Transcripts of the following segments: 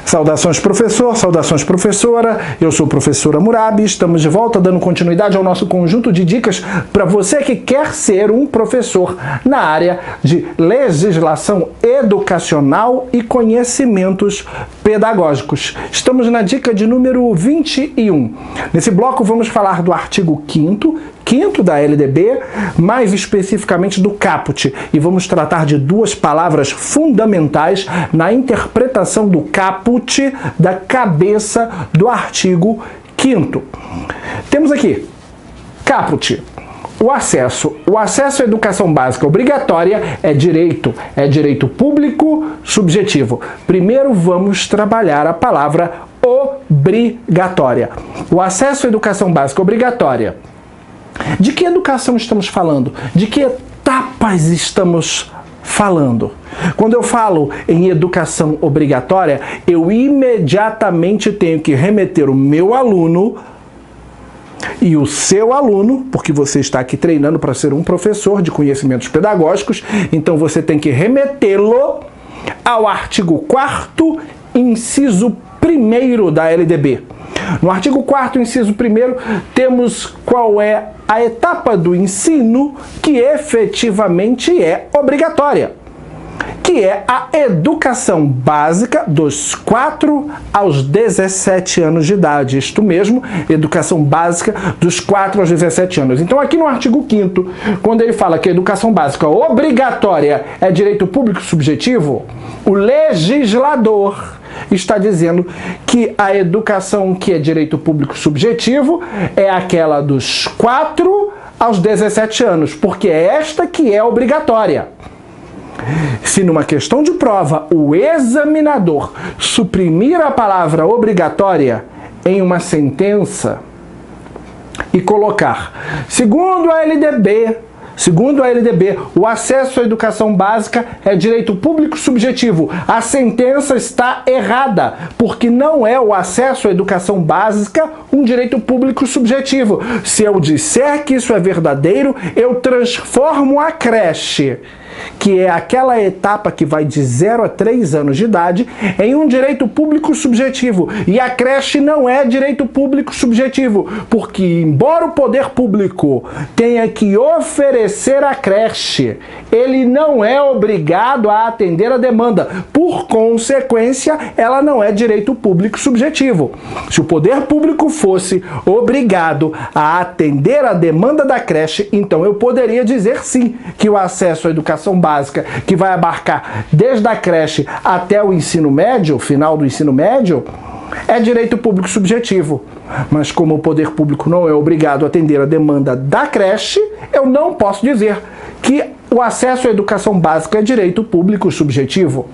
Saudações professor, saudações professora, eu sou o professor Hammurabi, estamos de volta dando continuidade ao nosso conjunto de dicas para você que quer ser um professor na área de legislação educacional e conhecimentos pedagógicos. Estamos na dica de número 21. Nesse bloco vamos falar do artigo 5º da LDB, mais especificamente do caput, e vamos tratar de duas palavras fundamentais na interpretação do caput da cabeça do artigo 5º. Temos aqui, caput, o acesso. O acesso à educação básica obrigatória é direito público subjetivo. Primeiro vamos trabalhar a palavra obrigatória. O acesso à educação básica obrigatória. De que educação estamos falando? De que etapas estamos falando? Quando eu falo em educação obrigatória, eu imediatamente tenho que remeter o meu aluno e o seu aluno, porque você está aqui treinando para ser um professor de conhecimentos pedagógicos, então você tem que remetê-lo ao artigo 4º, inciso 1º da LDB. No artigo 4º, inciso 1º, temos qual é a etapa do ensino que efetivamente é obrigatória, que é a educação básica dos 4 aos 17 anos de idade. Isto mesmo, educação básica dos 4 aos 17 anos. Então aqui no artigo 5º, quando ele fala que a educação básica obrigatória é direito público subjetivo, o legislador está dizendo que a educação que é direito público subjetivo é aquela dos 4 aos 17 anos, porque é esta que é obrigatória. Se numa questão de prova o examinador suprimir a palavra obrigatória em uma sentença e colocar, segundo a LDB, o acesso à educação básica é direito público subjetivo. A sentença está errada, porque não é o acesso à educação básica um direito público subjetivo. Se eu disser que isso é verdadeiro, eu transformo a creche, que é aquela etapa que vai de 0 a 3 anos de idade, em um direito público subjetivo. E a creche não é direito público subjetivo, porque embora o poder público tenha que oferecer a creche, ele não é obrigado a atender a demanda. Por consequência, ela não é direito público subjetivo. Se o poder público fosse obrigado a atender a demanda da creche, então eu poderia dizer sim que o acesso à educação básica, que vai abarcar desde a creche até o ensino médio, final do ensino médio, é direito público subjetivo. Mas como o poder público não é obrigado a atender a demanda da creche, eu não posso dizer que o acesso à educação básica é direito público subjetivo.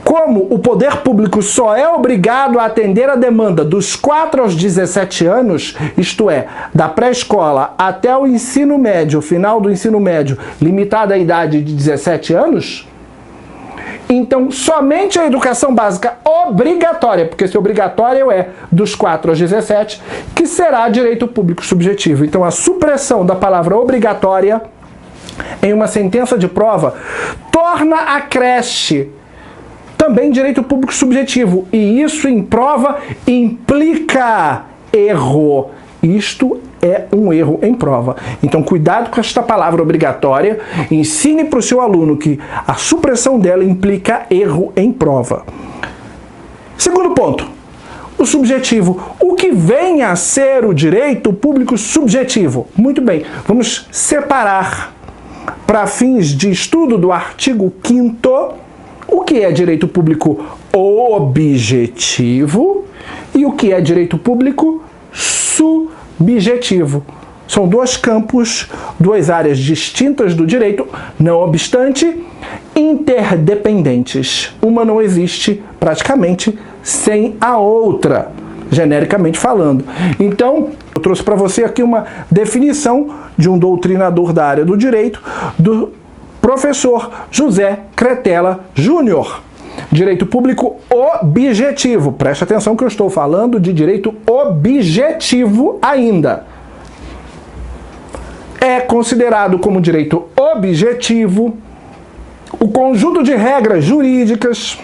Como o poder público só é obrigado a atender a demanda dos 4 aos 17 anos, isto é, da pré-escola até o ensino médio, final do ensino médio, limitada à idade de 17 anos, então somente a educação básica obrigatória, porque se obrigatória é dos 4 aos 17, que será direito público subjetivo. Então a supressão da palavra obrigatória em uma sentença de prova torna a creche também direito público subjetivo, e isso em prova implica erro. Isto é um erro em prova. Então cuidado com esta palavra obrigatória, ensine para o seu aluno que a supressão dela implica erro em prova. Segundo ponto, o subjetivo. O que vem a ser o direito público subjetivo? Muito bem, vamos separar para fins de estudo do artigo 5º o que é direito público objetivo e o que é direito público subjetivo. São dois campos, duas áreas distintas do direito, não obstante, interdependentes. Uma não existe praticamente sem a outra, genericamente falando. Então, eu trouxe para você aqui uma definição de um doutrinador da área do direito, do professor José Cretella Júnior. Direito público objetivo. Preste atenção que eu estou falando de direito objetivo ainda. É considerado como direito objetivo o conjunto de regras jurídicas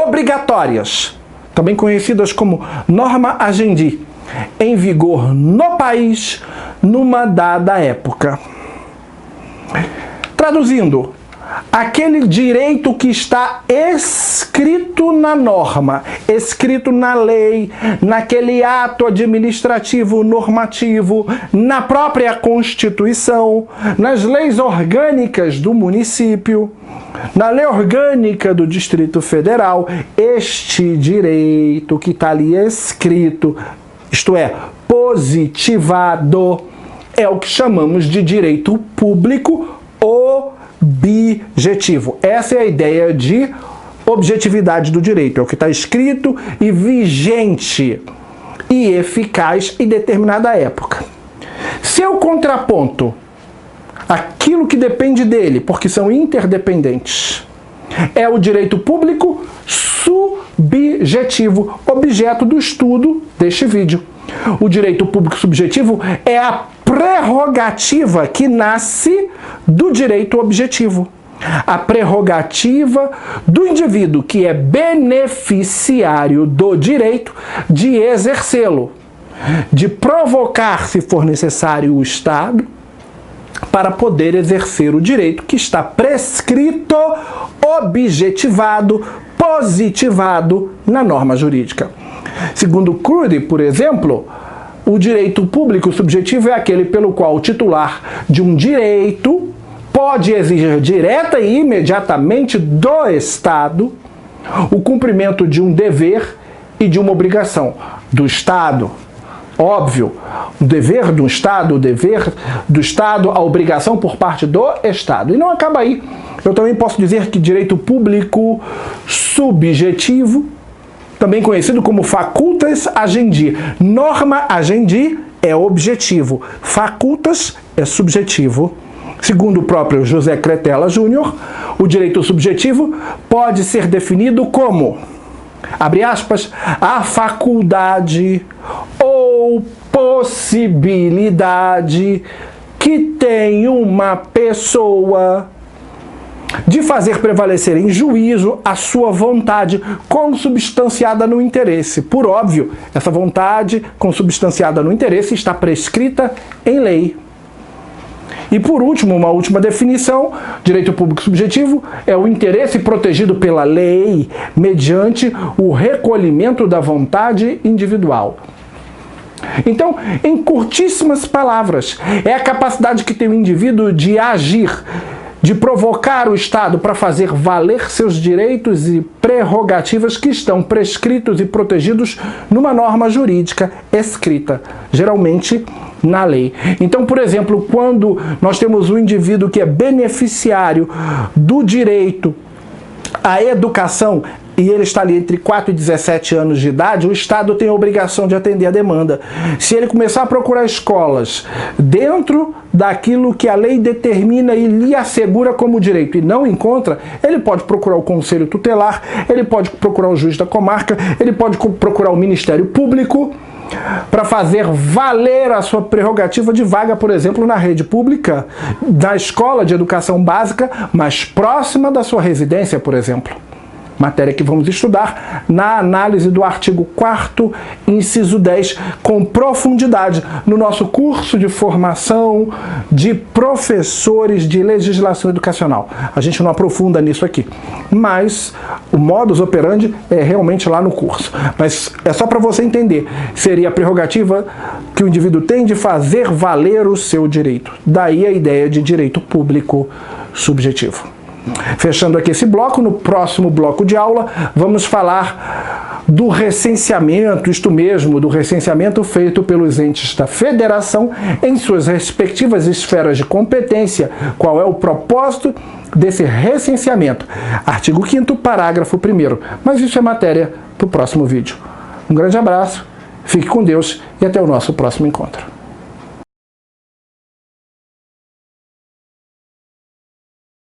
obrigatórias, também conhecidas como norma agendi, em vigor no país numa dada época. Traduzindo, aquele direito que está escrito na norma, escrito na lei, naquele ato administrativo normativo, na própria Constituição, nas leis orgânicas do município, na lei orgânica do Distrito Federal, este direito que está ali escrito, isto é, positivado, é o que chamamos de direito público objetivo. Essa é a ideia de objetividade do direito. É o que está escrito e vigente e eficaz em determinada época. Seu contraponto, aquilo que depende dele, porque são interdependentes, é o direito público subjetivo, objeto do estudo deste vídeo. O direito público subjetivo é a prerrogativa que nasce do direito objetivo. A prerrogativa do indivíduo que é beneficiário do direito de exercê-lo, de provocar, se for necessário, o Estado para poder exercer o direito que está prescrito, objetivado, positivado na norma jurídica. Segundo Crudy, por exemplo, o direito público subjetivo é aquele pelo qual o titular de um direito pode exigir direta e imediatamente do Estado o cumprimento de um dever e de uma obrigação do Estado. Óbvio, o dever do Estado, a obrigação por parte do Estado. E não acaba aí. Eu também posso dizer que direito público subjetivo, também conhecido como facultas agendi. Norma agendi é objetivo, facultas é subjetivo. Segundo o próprio José Cretella Júnior, o direito subjetivo pode ser definido como, abre aspas, a faculdade ou possibilidade que tem uma pessoa de fazer prevalecer em juízo a sua vontade consubstanciada no interesse. Por óbvio, essa vontade consubstanciada no interesse está prescrita em lei. E por último, uma última definição, direito público subjetivo é o interesse protegido pela lei mediante o recolhimento da vontade individual. Então, em curtíssimas palavras, é a capacidade que tem o indivíduo de agir, de provocar o Estado para fazer valer seus direitos e prerrogativas que estão prescritos e protegidos numa norma jurídica escrita, geralmente na lei. Então, por exemplo, quando nós temos um indivíduo que é beneficiário do direito à educação e ele está ali entre 4 e 17 anos de idade, o Estado tem a obrigação de atender a demanda. Se ele começar a procurar escolas dentro daquilo que a lei determina e lhe assegura como direito e não encontra, ele pode procurar o Conselho Tutelar, ele pode procurar o juiz da comarca, ele pode procurar o Ministério Público para fazer valer a sua prerrogativa de vaga, por exemplo, na rede pública, da escola de educação básica mais próxima da sua residência, por exemplo. Matéria que vamos estudar na análise do artigo 4º, inciso 10, com profundidade, no nosso curso de formação de professores de legislação educacional. A gente não aprofunda nisso aqui, mas o modus operandi é realmente lá no curso. Mas é só para você entender, seria a prerrogativa que o indivíduo tem de fazer valer o seu direito. Daí a ideia de direito público subjetivo. Fechando aqui esse bloco, no próximo bloco de aula, vamos falar do recenseamento, isto mesmo, do recenseamento feito pelos entes da federação em suas respectivas esferas de competência. Qual é o propósito desse recenseamento? Artigo 5º, parágrafo 1º. Mas isso é matéria para o próximo vídeo. Um grande abraço, fique com Deus e até o nosso próximo encontro.